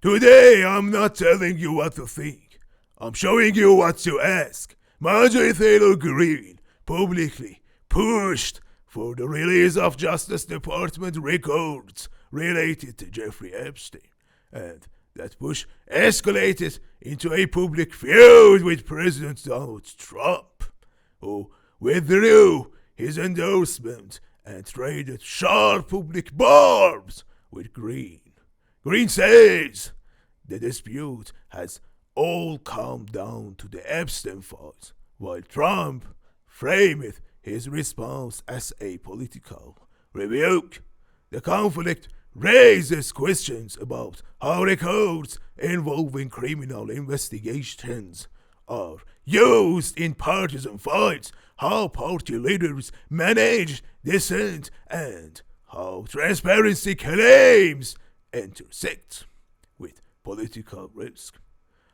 Today I'm not telling you what to think. I'm showing you what to ask. Marjorie Taylor Greene publicly pushed for the release of Justice Department records related to Jeffrey Epstein, and that push escalated into a public feud with President Donald Trump, who withdrew his endorsement and traded sharp public barbs with Greene. Greene says the dispute has all come down to the Epstein Files, while Trump framed his response as a political rebuke. The conflict raises questions about how records involving criminal investigations are used in partisan fights, how party leaders manage dissent, and how transparency claims intersect with political risk.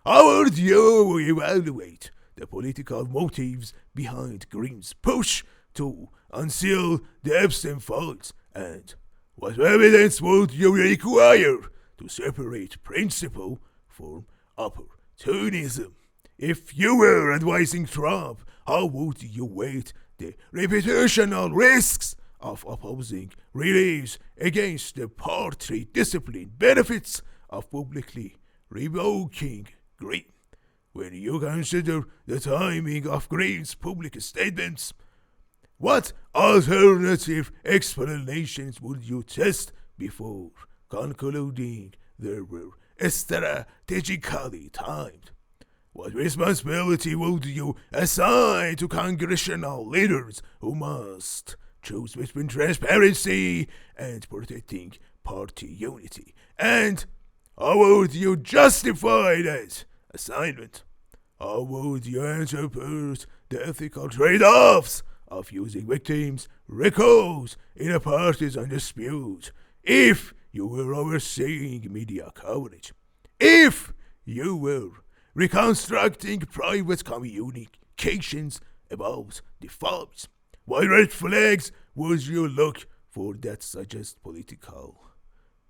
How would you evaluate the political motives behind Greene's push to unseal the Epstein Files, and what evidence would you require to separate principle from opportunism? If you were advising Trump, how would you weight the reputational risks of opposing release against the party discipline benefits of publicly revoking Greene? When you consider the timing of Greene's public statements, what alternative explanations would you test before concluding they were strategically timed? What responsibility would you assign to congressional leaders who must choose between transparency and protecting party unity? And how would you justify that assignment? How would you interpret the ethical trade-offs of using victims' records in a partisan dispute if you were overseeing media coverage? If you were reconstructing private communications about the Fabs, what red flags would you look for that suggest political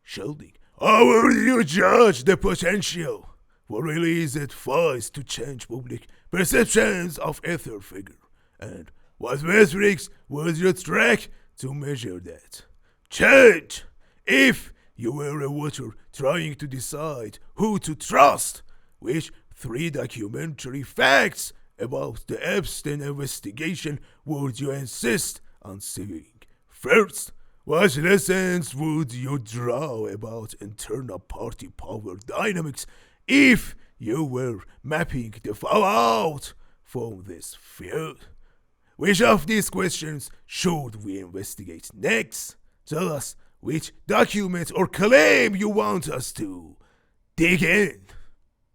shielding? How would you judge the potential for released files to change public perceptions of either figure? And what metrics would you track to measure that change? If you were a voter trying to decide who to trust, which 3 documentary facts about the Epstein investigation would you insist on seeing first? What lessons would you draw about internal party power dynamics if you were mapping the fallout from this feud? Which of these questions should we investigate next? Tell us which document or claim you want us to dig in.